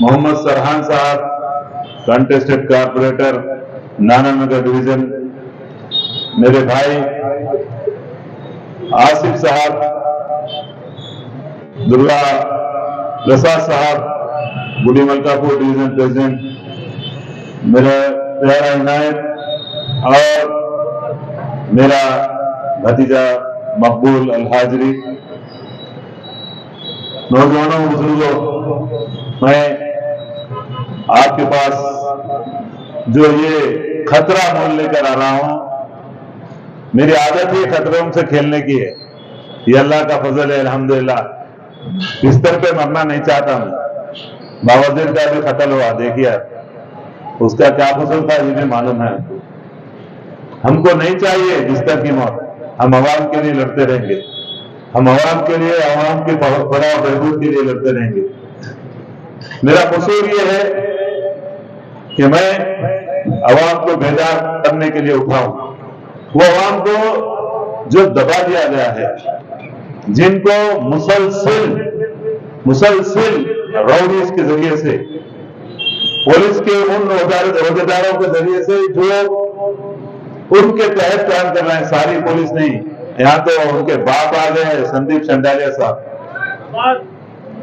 मोहम्मद सरहान साहब, contested corporator नानानगर division, मेरे भाई आसिफ साहब, दुर्गा प्रसाद साहब, बुढ़ी मलकापुर डिवीजन प्रेसिडेंट, मेरा प्यारा इनायत और मेरा भतीजा मकबूल अल-हाजरी, नौजवानों बुजुर्गों, मैं आपके पास जो ये खतरा मोल लेकर आ रहा हूं, मेरी आदत ही खतरों से खेलने की है। ये अल्लाह का फजल है, अल्हम्दुलिल्लाह। बिस्तर पे मरना नहीं चाहता मैं। बावजीर का भी कत्ल हुआ, देखिए उसका क्या कसूर था ये भी मालूम है। हमको नहीं चाहिए बिस्तर की मौत, हम अवाम के लिए लड़ते रहेंगे, हम अवाम के लिए, अवाम के बड़ा बहबूद के लिए लड़ते रहेंगे। मेरा कसूर ये है कि मैं अवाम को बेदार करने के लिए उठाऊं, वो अवाम को जो दबा दिया गया है, जिनको मुसलसिल रौडीज के जरिए से, पुलिस के उन औहदेदारों के जरिए से जो उनके तहत काम कर रहे हैं, सारी पुलिस नहीं, यहाँ तो उनके बाप आ गए, संदीप चंडालिया साहब।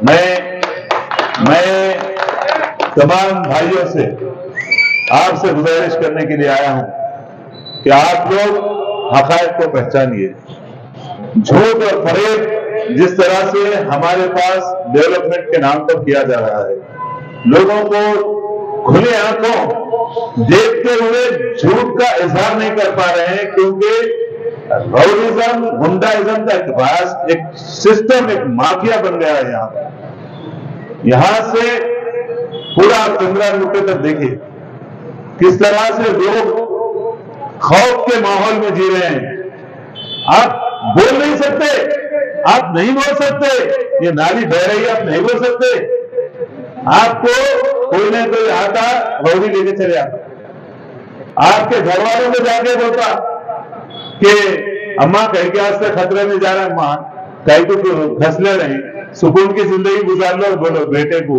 मैं तमाम भाइयों से आपसे गुजारिश करने के लिए आया हूं कि आप लोग हकायक को पहचानिए। झूठ और फरेब जिस तरह से हमारे पास डेवलपमेंट के नाम पर किया जा रहा है, लोगों को खुले आंखों देखते हुए झूठ का इजहार नहीं कर पा रहे हैं, क्योंकि रौडीज़म, गुंडाइज्म का एक सिस्टम, एक माफिया बन गया है। यहां से पूरा 15 रुपए तक देखिए किस तरह से लोग खौफ के माहौल में जी रहे हैं। आप बोल नहीं सकते, आप नहीं बोल सकते, ये नाली बह रही है, आप नहीं बोल सकते। आपको कोई ना कोई आता, रौडी लेके चले आता, आपके घर वालों को जाके बोलता कि अम्मा कहीं के वास्ते खतरे में जा रहा है, मां कहीं को फंसले नहीं, सुकून की जिंदगी गुजार लो, बोलो बेटे को,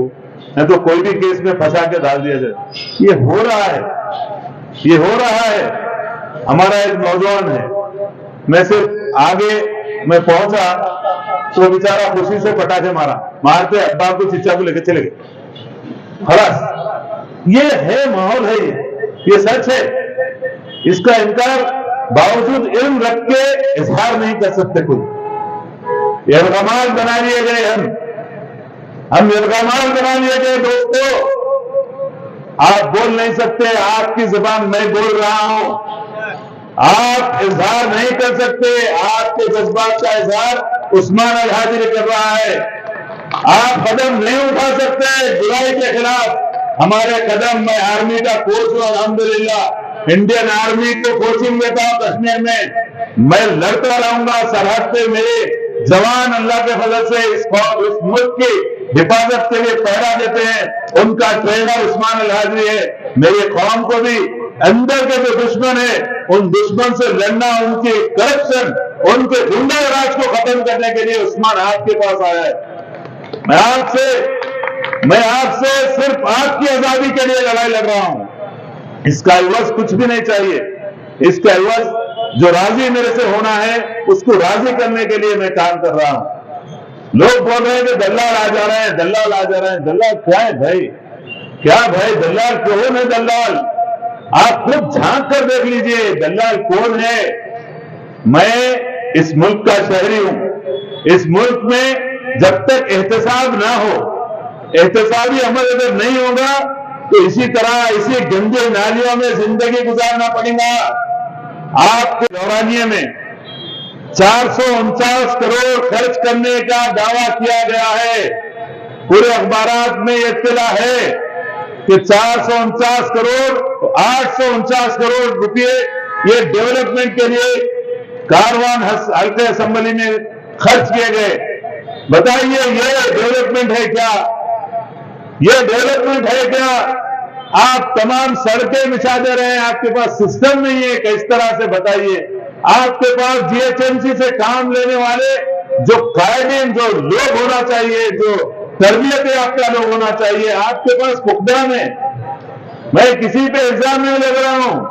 नहीं तो कोई भी केस में फंसा के डाल दिया जाए। ये हो रहा है, ये हो रहा है। हमारा एक नौजवान है, मैं सिर्फ आगे मैं पहुंचा तो बेचारा खुशी से पटाखे मारते अब्बा को, चिच्चा को लेकर चले गए, खलास। ये है माहौल है, ये सच है, इसका इनकार बावजूद इल्म रख के इजहार नहीं कर सकते। कोई इल्गामाल बना लिए गए, हम इल्गामाल बना लिए गए। दोस्तों, आप बोल नहीं सकते, आपकी जुबान मैं बोल रहा हूं, आप इजहार नहीं कर सकते, आपके जज्बात का इजहार उस्मान अल-हाजरी कर रहा है। आप कदम नहीं उठा सकते बुराई के खिलाफ। हमारे कदम, मैं आर्मी का कोच हूं, अल्हम्दुलिल्लाह, इंडियन आर्मी को कोचिंग देता हूं कश्मीर में। मैं लड़ता रहूंगा, सरहद पे मेरे जवान अल्लाह के फजल से इस मुल्क की हिफाजत के लिए पहरा देते हैं। उनका ट्रेनर उस्मान अल-हाजरी है। मेरी कौम को भी अंदर के जो दुश्मन है, उन दुश्मन से लड़ना, उनकी करप्शन, उनके गुंडा राज को खत्म करने के लिए उस्मान आपके पास आया है। मैं आपसे सिर्फ आपकी आजादी के लिए लड़ाई लड़ रहा हूं। इसका इवज कुछ भी नहीं चाहिए। इसका इवज जो राजी मेरे से होना है, उसको राजी करने के लिए मैं काम कर रहा हूं। लोग बोल रहे हैं कि दल्लाल आ जा रहे हैं, दल्लाल आ जा रहे हैं। दल्लाल क्या है भाई? क्या भाई दल्लाल कौन है? दल्लाल आप खुद झांक कर देख लीजिए, दल्लाल कौन है। मैं इस मुल्क का शहरी हूं। इस मुल्क में जब तक एहतसाब ना हो, एहतसाबी अमल अगर नहीं होगा, तो इसी तरह इसी गंदे नालियों में जिंदगी गुजारना पड़ेगा। आपके दौरानिये में 449 करोड़ खर्च करने का दावा किया गया है। पूरे अखबारात में यह इत्तला है कि 449 करोड़, 849 करोड़ रुपए ये डेवलपमेंट के लिए कारवान हल्के असेंबली में खर्च किए गए। बताइए ये डेवलपमेंट है क्या? ये डेवलपमेंट है क्या? आप तमाम सड़कें बिछा दे रहे हैं, आपके पास सिस्टम नहीं है। किस तरह से बताइए? आपके पास जीएचएमसी से काम लेने वाले जो कायदीन, जो लोग होना चाहिए, जो تربیت یافتہ لوگ ہونا چاہیے. آپ کے پاس فقدان ہے. میں کسی پہ الزام نہیں لگ رہا ہوں,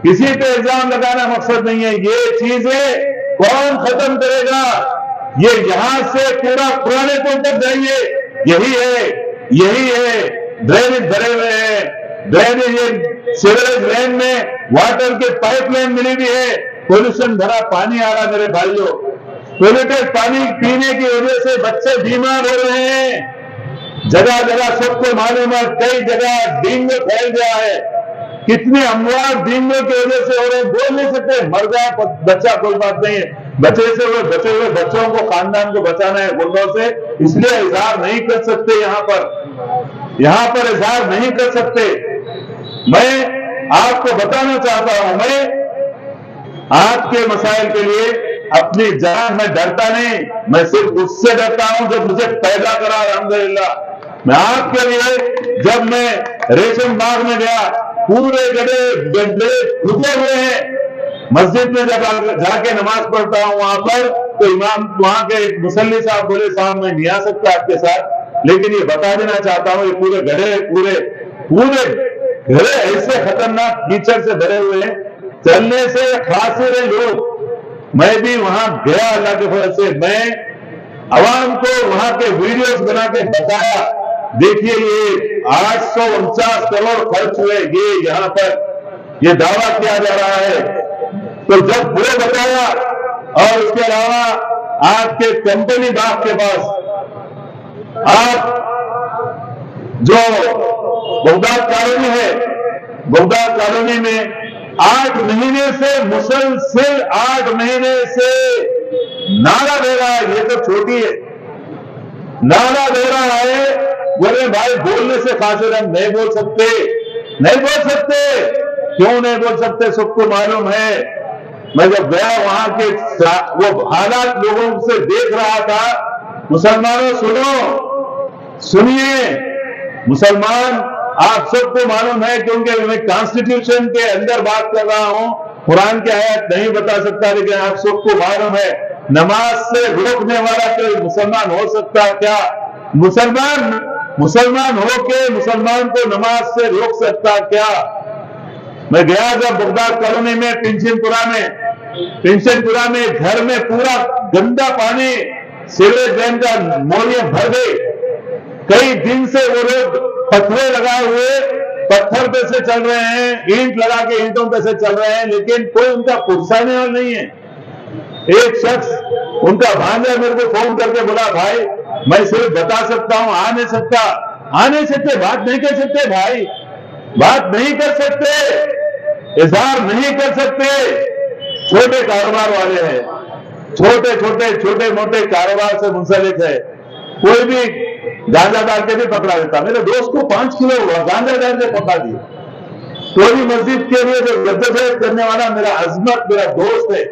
کسی پہ الزام لگانا مقصد نہیں ہے. یہ چیزیں کون ختم کرے گا؟ یہ یہاں سے پورا پرانے طور پر جائیے. یہی ہے ڈرینیج بھرے ہوئے ہیں, ڈرینیج سیوریج لائن میں واٹر کے پائپ لائن ملی ہوئی ہے, پولوشن بھرا پانی آ رہا. میرے بھائیوں, پولیوٹیڈ پانی پینے کی وجہ سے بچے بیمار ہو رہے ہیں. جگہ جگہ سب کو معلوم ہے, کئی جگہ ڈینگو پھیل گیا ہے. کتنے اموات ڈینگو کی وجہ سے ہو رہے ہیں, بول نہیں سکتے. مر گیا بچہ کوئی بات نہیں ہے, بچے ہوئے بچوں کو, خاندان کو بچانا ہے گنڈوں سے, اس لیے اظہار نہیں کر سکتے. یہاں پر اظہار نہیں کر سکتے. میں آپ کو بتانا چاہتا ہوں, میں آپ کے مسائل کے لیے اپنی جان میں ڈرتا نہیں, میں صرف اس سے ڈرتا ہوں جو مجھے پیدا کرا. الحمدللہ میں آپ کے لیے, جب میں ریشم باغ میں گیا, پورے گڈھے کھدے ہوئے ہیں. مسجد میں جب جا کے نماز پڑھتا ہوں وہاں پر, تو امام وہاں کے مصلی صاحب بولے, صاحب میں نہیں آ سکتا آپ کے ساتھ, لیکن یہ بتا دینا چاہتا ہوں, یہ پورے گھڑے ایسے خطرناک کیچڑ سے بھرے ہوئے ہیں, چلنے سے خاصے رہے لوگ. میں بھی وہاں گیا اللہ کے فضل سے, میں عوام کو وہاں کے ویڈیوز بنا کے بتایا, دیکھیے یہ 849 کروڑ خرچ ہوئے, یہ یہاں پر یہ دعویٰ کیا جا رہا ہے. تو جب وہ بتایا, اور اس کے علاوہ آپ کے کمپنی باغ کے پاس آپ جو بغداد کالونی ہے, بغداد کالونی میں 8 مہینے سے مسلسل 8 مہینے سے نعرہ دے رہا ہے. یہ تو چھوٹی ہے, نعرہ دے رہا ہے. بولے بھائی بولنے سے قاصر ہم نہیں بول سکتے. نہیں بول سکتے. کیوں نہیں بول سکتے؟ سب کو معلوم ہے. میں جب گیا وہاں کے وہ حالات لوگوں سے دیکھ رہا تھا. مسلمانوں سنو, سنیے مسلمان, آپ سب کو معلوم ہے, کیونکہ میں کانسٹیٹیوشن کے اندر بات کر رہا ہوں, قرآن کی آیت نہیں بتا سکتا, لیکن آپ سب کو معلوم ہے نماز سے روکنے والا کوئی مسلمان ہو سکتا ہے کیا؟ مسلمان ہو کے مسلمان کو نماز سے روک سکتا کیا؟ میں گیا جب بغداد کالونی میں, پنشن پورا میں گھر میں پورا گندا پانی سیوریج لائن کا مولیاں بھر گئی. کئی دن سے وہ لوگ پتھرے لگائے ہوئے, پتھر پہ سے چل رہے ہیں, اینٹ لگا کے اینٹوں پہ سے چل رہے ہیں, لیکن کوئی ان کا پرسانے والا نہیں ہے. ایک شخص ان کا بھانجا میرے کو فون کر کے بولا, بھائی میں صرف بتا سکتا ہوں, آ نہیں سکتے, بات نہیں کر سکتے بھائی, بات نہیں کر سکتے, اظہار نہیں کر سکتے. چھوٹے کاروبار والے ہیں, چھوٹے موٹے کاروبار سے منسلک ہے. کوئی بھی گانجا ڈال کے بھی پکڑا دیتا. میرے دوست کو 5 کلو گانجا ڈال کے پکڑا دیا. کوئی مسجد کے لیے جو جدوجہد کرنے والا میرا عظمت, میرا دوست ہے,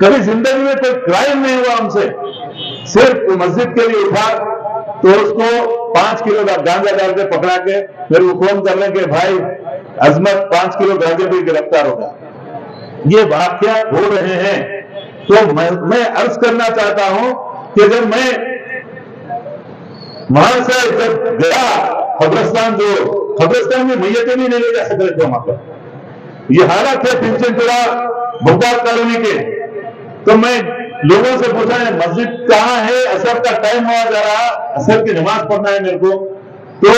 کبھی زندگی میں کوئی کرائم نہیں ہوا ہم سے, صرف مسجد کے لیے اٹھا تو اس کو 5 کلو گانجا ڈال کے پکڑا کے میرے کو فون کر لیں کہ بھائی عظمت 5 کلو گانجے بھی گرفتار ہوگا. یہ واقعات ہو رہے ہیں. تو میں عرض کرنا چاہتا ہوں کہ جب میں وہاں سے جب گیا قبرستان میں میتیں بھی نہیں لے جا سکتے تھے وہاں پر. یہ حالت ہے پنچن پورا بغداد کالونی کے. تو میں لوگوں سے پوچھا ہے مسجد کہاں ہے, عصر کا ٹائم ہوا جا رہا, عصر کی نماز پڑھنا ہے میرے کو. تو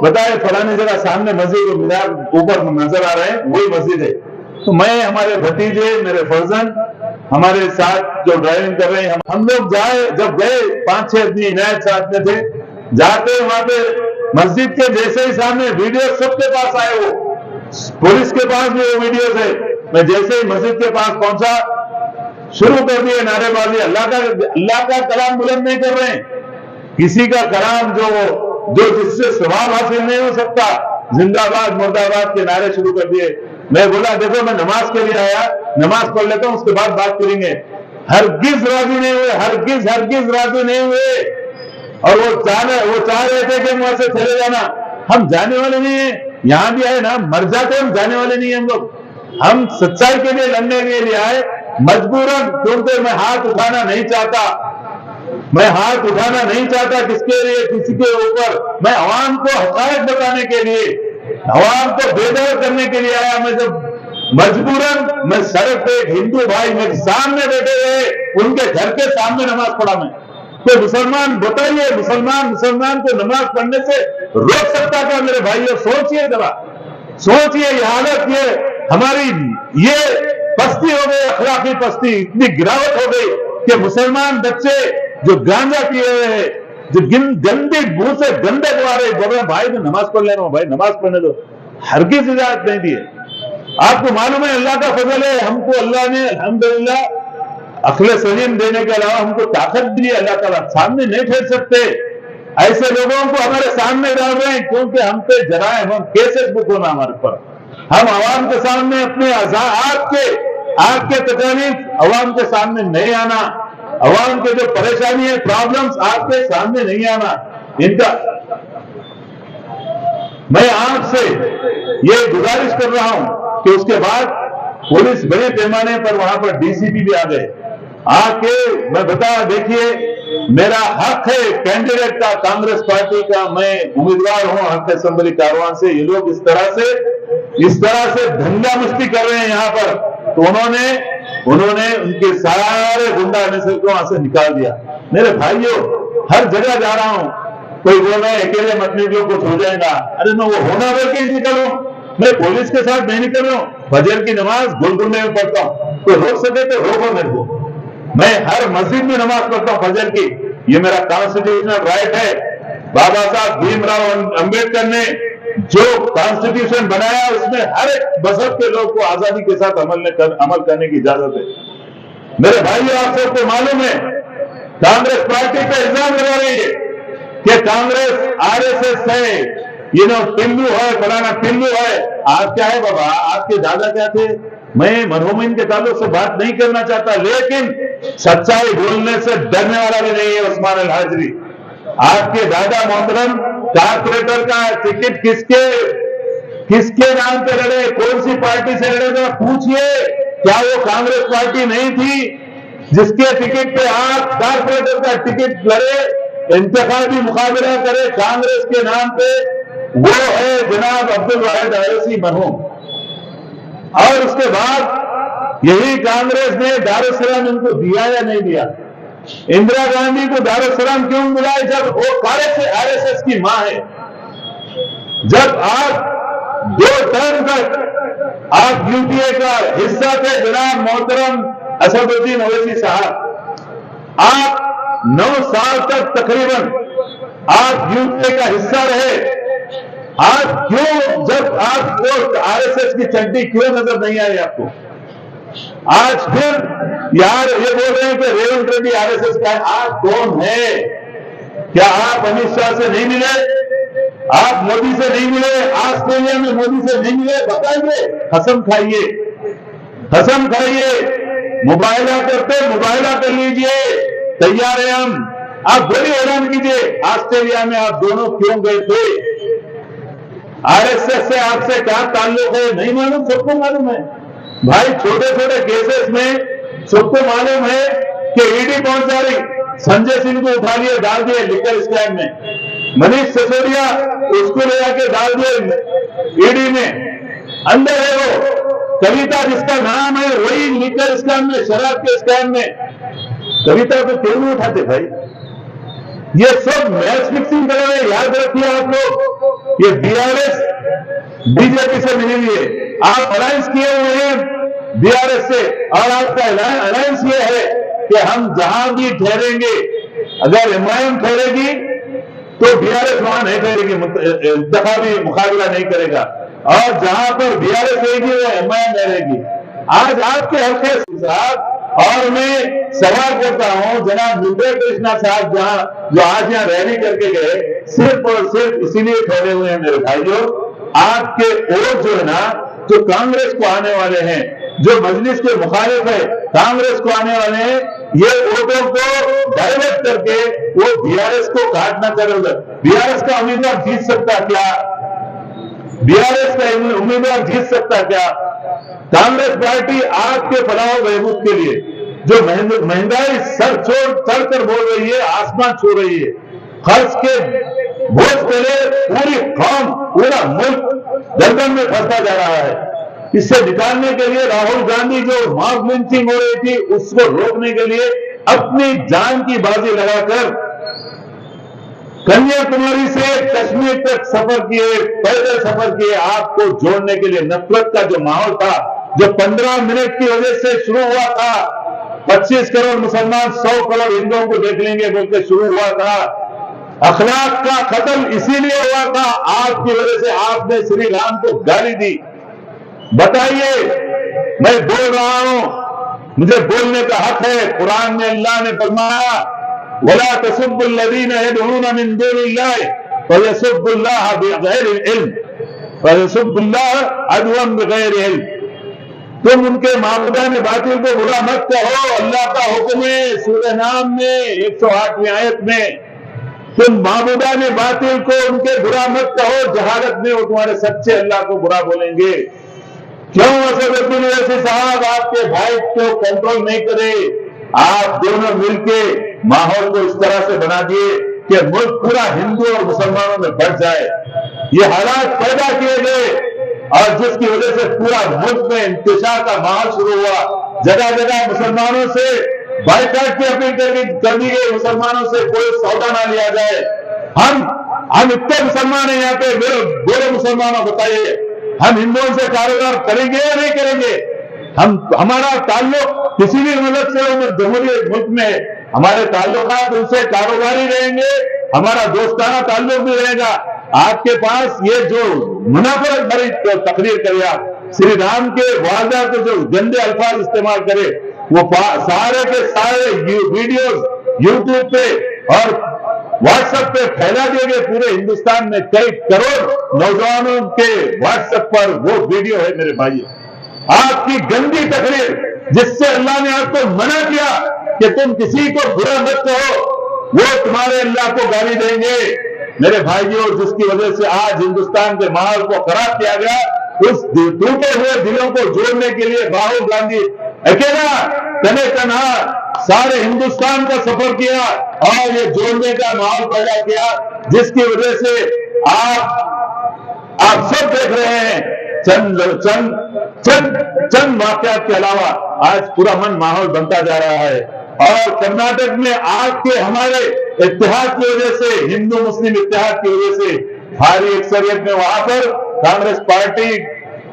بتائے فلانی جگہ سامنے مسجد مینار اوپر نظر آ رہے ہیں, وہی مسجد ہے. تو میں, ہمارے بھتیجے, میرے فرزند ہمارے ساتھ جو ڈرائیونگ کر رہے ہیں, ہم لوگ جب گئے 5-6 آدمی عنایت ساتھ میں تھے, جاتے وہاں پہ مسجد کے جیسے ہی سامنے ویڈیو سب کے پاس آئے, وہ پولیس کے پاس بھی وہ ویڈیوز ہے. میں جیسے ہی مسجد کے پاس پہنچا, شروع کر دیے نعرے بازی. اللہ کا کلام بلند نہیں کر رہے ہیں, کسی کا کلام جو جس سے ثواب حاصل نہیں ہو سکتا, زندہ باد مرد آباد کے نعرے شروع کر دیے. میں بولا دیکھو میں نماز کے لیے آیا, نماز پڑھ لیتا ہوں, اس کے بعد بات کریں گے. ہرگز راضی نہیں ہوئے, ہرگز راضی نہیں ہوئے. اور وہ چاہ رہے تھے کہ وہاں سے چلے جانا. ہم جانے والے نہیں ہیں, یہاں بھی آئے نا مر جاتے, ہم جانے والے نہیں ہیں. ہم لوگ ہم سچائی کے لیے لڑنے کے لیے آئے, مجبوراً, کیونکہ میں ہاتھ اٹھانا نہیں چاہتا. मैं हाथ उठाना नहीं चाहता किसके लिए, किसी के ऊपर। मैं आवाम को हक़ाइक़ बताने के लिए, आवाम को बेदार करने के लिए आया। मैं जब मजबूरन मैं सड़क पे एक हिंदू भाई मेरे सामने बैठे हुए, उनके घर के सामने नमाज पढ़ा मैं। तो मुसलमान बताइए, मुसलमान को नमाज पढ़ने से रोक सकता क्या मेरे भाइयों? सोचिए जरा, सोचिए। ये हालत, ये हमारी ये पस्ती हो गई, अखलाकी पस्ती, इतनी गिरावट हो गई कि मुसलमान बच्चे जो गांजा पिए हुए हैं, जो गंदे मुंह से गंदे बुआ रहे, बोल रहे भाई मैं नमाज पढ़ ले रहा हूं, भाई नमाज पढ़ने दो। हरगिज़ इजाजत नहीं दी है। आपको मालूम है अल्लाह का फजल है, हमको अल्लाह ने अल्हम्दुलिल्लाह अक्ल सलीम देने के अलावा हमको ताकत दी है। अल्लाह ताला सामने नहीं ठहर सकते, ऐसे लोगों को हमारे सामने डाल रहे हैं क्योंकि हम पे जराए, हम केसेस बुक होना हमारे पर। हम आवाम के सामने अपने आपके तकलीफ आवाम के सामने नहीं आना, आवाम के जो परेशानी है, प्रॉब्लम्स आपके सामने नहीं आना। इनका मैं आपसे ये गुजारिश कर रहा हूं कि उसके बाद पुलिस बड़े पैमाने पर वहां पर डीसीपी भी आ गए, आके मैं बता, देखिए मेरा हक है कैंडिडेट का, कांग्रेस पार्टी का मैं उम्मीदवार हूं हक असेंबली कारवां से। ये लोग इस तरह से धंधा मुश्ती कर रहे हैं यहाँ पर। तो उन्होंने उनके सारे गुंडा नस्ल को वहां से निकाल दिया। मेरे भाइयों, हर जगह जा रहा हूं, कोई बोल रहा है अकेले मत निकलो कुछ हो जाएगा। अरे मैं वो होना बोल के निकलूं, मैं पुलिस के साथ नहीं निकल रहा हूं। फजर की नमाज गोलकुंडे में पढ़ता हूं, तो रोक सके तो रोको मेरे को। मैं हर मस्जिद में नमाज पढ़ता हूं फजर की, ये मेरा कॉन्स्टिट्यूशनल राइट है। बाबा साहब भीमराव अंबेडकर ने जो कॉन्स्टिट्यूशन बनाया उसमें हर एक मजहब के लोग को आजादी के साथ अमल करने की इजाजत है। मेरे भाइयों, आप सबको मालूम है कांग्रेस पार्टी पे इल्जाम लगा रही है कि कांग्रेस आरएसएस है, ये टिल्लू है, फलाना टिल्लू है। आप क्या है बाबा, आपके दादा क्या थे? मैं मरहूमिन के ताल्लुक से बात नहीं करना चाहता, लेकिन सच्चाई बोलने से डरने वाला भी नहीं है उस्मान अल हाजरी। आपके दादा मोहतरम कारपोरेटर का टिकट किसके नाम पे लड़े, कौन सी पार्टी से लड़े? तो पूछिए, क्या वो कांग्रेस पार्टी नहीं थी जिसके टिकट पे आप कारपोरेटर का टिकट लड़े, इंतखाबी मुकाबला करे कांग्रेस के नाम पे? वो है जनाब अब्दुल वाहिद अवैसी मरहूम। और उसके बाद यही कांग्रेस ने दारुस्सलाम इनको दिया या नहीं दिया? इंदिरा गांधी को दारुस्सलाम क्यों मिला? जब वो आरएसएस की मां है। जब आप 2 टर्म तक आप यूपीए का हिस्सा थे जनाब मोहतरम असदुद्दीन ओवैसी साहब, आप 9 साल तक तकरीबन आप यूपीए का हिस्सा रहे। आप क्यों, जब आपको आरएसएस की चड्डी क्यों नजर नहीं आई आपको? आज फिर यार ये बोल रहे हैं कि रेवंत रेड्डी आरएसएस का है। आप कौन है? क्या आप अमित शाह से नहीं मिले? आप मोदी से नहीं मिले? ऑस्ट्रेलिया में मोदी से नहीं मिले? बताइए, कसम खाइए, कसम खाइए। मुबाहिला कर लीजिए, तैयार है हम। आप बड़ी ऐलान कीजिए, ऑस्ट्रेलिया में आप दोनों क्यों गए थे? आरएसएस से आपसे क्या ताल्लुक है? नहीं मालूम? सबको मालूम है भाई। छोटे छोटे केसेस में सबको मालूम है कि ईडी पहुंच जा रही। संजय सिंह को उठा लिए, डाल दिए लिकर स्कैम में। मनीष सिसोदिया उसको ले जाके डाल दिए ईडी में, अंदर है वो। कविता जिसका नाम है वही लिकर स्कैम में, शराब के स्कैम में। कविता को क्यों नहीं उठाते भाई? ये सब मैच फिक्सिंग कर रहे हैं, याद रखिए आप लोग। ये बीआरएस बीजेपी से मिली हुई है, आप अलायंस किए हुए हैं बीआरएस से, और आपका अलायंस ये है कि हम जहां भी ठहरेंगे, अगर एमआईएम ठहरेगी तो बीआरएस वहां नहीं ठहरेगी, इंतखाबी मुकाबला नहीं करेगा, और जहां पर बीआरएस रहेगी वो एमआईएम रहेगी। आज आपके हल्के साहब, और मैं सवाल करता हूं जनाब विजय कृष्णा साहब, जो आज यहाँ रैली करके गए, सिर्फ और सिर्फ इसीलिए ठहरे हुए हैं मेरे भाइयों। आपके वोट जो है ना, जो कांग्रेस को आने वाले हैं, जो मजलिस के मुखालिफ है कांग्रेस को आने वाले हैं, ये वोटों को डाइवर्ट करके वो बीआरएस को काटना करेगा। बीआरएस का उम्मीदवार जीत सकता क्या? बीआरएस का उम्मीदवार जीत सकता क्या? कांग्रेस पार्टी आपके फलाह बहबूद के लिए, جو مہنگائی سر کر بول رہی ہے، آسمان چھو رہی ہے، خرچ کے بوجھ تلے پوری قوم، پورا ملک گردن میں پھنستا جا رہا ہے۔ اس سے نکالنے کے لیے راہل گاندھی جو ماب لنچنگ ہو رہی تھی اس کو روکنے کے لیے اپنی جان کی بازی لگا کر کنیا کماری سے کشمیر تک سفر کیے، پیدل سفر کیے، آپ کو جوڑنے کے لیے۔ نفرت کا جو ماحول تھا، جو 15 منٹ کی وجہ سے شروع ہوا تھا، 25 کروڑ مسلمان 100 کروڑ ہندوؤں کو دیکھ لیں گے بول کے شروع ہوا تھا، اخلاق کا قتل اسی لیے ہوا تھا، آپ کی وجہ سے آپ نے شری رام کو گالی دی۔ بتائیے، میں بول رہا ہوں، مجھے بولنے کا حق ہے۔ قرآن میں اللہ نے فرمایا وَلَا تَسُبُّوا الَّذِينَ يَدْعُونَ مِن دُونِ اللَّهِ فَيَسُبُّوا اللَّهَ بِغَيْرِ الْعِلْمِ فَيَسُبُّوا اللَّهَ عَدْوًا بِغَيْرِ علم۔ تم ان کے معبودان باطل کو برا مت کہو، اللہ کا حکم ہے سورہ نام میں 108ویں آیت میں، تم معبودان باطل کو ان کے برا مت کہو، جہالت میں وہ تمہارے سچے اللہ کو برا بولیں گے۔ کیوں اسد الدین اویسی صاحب آپ کے بھائی کو کنٹرول نہیں کرے؟ آپ دونوں مل کے ماحول کو اس طرح سے بنا دیے کہ ملک پورا ہندو اور مسلمانوں میں بٹ جائے۔ یہ حالات پیدا کیے گئے اور جس کی وجہ سے پورا ملک میں انتشار کا ماحول شروع ہوا، جگہ جگہ مسلمانوں سے بائیکاٹ کی اپیل کر دی گئی، مسلمانوں سے کوئی سودا نہ لیا جائے۔ ہم اتنے مسلمان ہیں یہاں پہ، بولے مسلمانوں بتائیے ہم ہندوؤں سے کاروبار کریں گے یا نہیں کریں گے؟ ہمارا تعلق کسی بھی ملک سے جمہوری ملک میں ہمارے تعلقات ان سے کاروباری رہیں گے، ہمارا دوستانہ تعلق بھی رہے گا۔ آپ کے پاس یہ جو منافرت بھری تقریر کرے، آپ شری رام کے والدہ کو جو گندے الفاظ استعمال کرے، وہ سارے کے سارے ویڈیوز یوٹیوب پہ اور واٹس ایپ پہ پھیلا دیے گئے۔ پورے ہندوستان میں کئی کروڑ نوجوانوں کے واٹس ایپ پر وہ ویڈیو ہے میرے بھائی۔ آپ کی گندی تقریر جس سے اللہ نے آپ کو منع کیا کہ تم کسی کو برا مت کہو، وہ تمہارے اللہ کو گالی دیں گے۔ میرے بھائیوں، جس کی وجہ سے آج ہندوستان کے ماحول کو خراب کیا گیا، اس ٹوٹے ہوئے دلوں کو جوڑنے کے لیے راہل گاندھی اکیلا تنے تنہا سارے ہندوستان کا سفر کیا اور یہ جوڑنے کا ماحول پیدا کیا، جس کی وجہ سے آپ سب دیکھ رہے ہیں چند واقعات کے علاوہ آج پورا من ماحول بنتا جا رہا ہے۔ اور کرناٹک میں آج کے ہمارے اتحاد کی وجہ سے، ہندو مسلم اتحاد کی وجہ سے بھاری اکثریت میں وہاں پر کانگریس پارٹی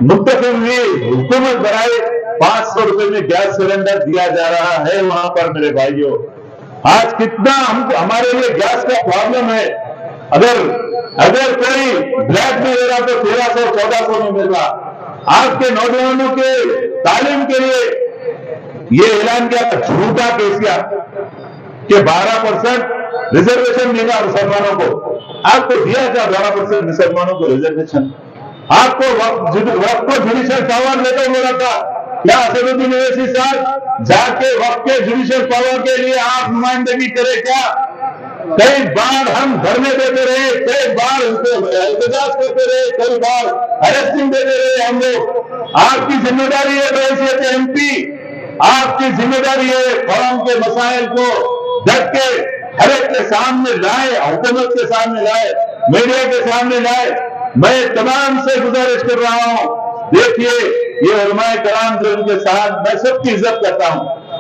منتخب ہوئی، حکومت بنائی، 500 روپے میں گیس سلنڈر دیا جا رہا ہے وہاں پر۔ میرے بھائیوں، آج کتنا ہمارے لیے گیس کا پرابلم ہے۔ اگر کوئی بلیک میں لے رہا تو 1300-1400 میں مل رہا۔ آج کے نوجوانوں کے تعلیم کے لیے یہ اعلان کیا جھوٹا کیسیا کہ 12% ریزرویشن ملا مسلمانوں کو۔ آپ کو دیا کیا 12% مسلمانوں کو ریزرویشن؟ آپ کو وقت کو جوڈیشل پاور لے کر ملا تھا کیا اسد الدین اویسی صاحب جا کے وقت کے جوڈیشل پاور کے لیے آپ نمائندگی کرے کیا؟ کئی بار ہم دھرنے دیتے رہے، کئی بار احتجاج کرتے رہے، کئی بار ارسٹنگ دیتے رہے ہم لوگ۔ آپ کی ذمہ داری ہے بحیثیت ایم پی، آپ کی ذمہ داری ہے قوم کے مسائل کو ڈٹ کے ہر ایک کے سامنے لائے، حکومت کے سامنے لائے، میڈیا کے سامنے لائے۔ میں تمام سے گزارش کر رہا ہوں، دیکھیے یہ علماء کرام جو ان کے ساتھ میں سب کی عزت کرتا ہوں،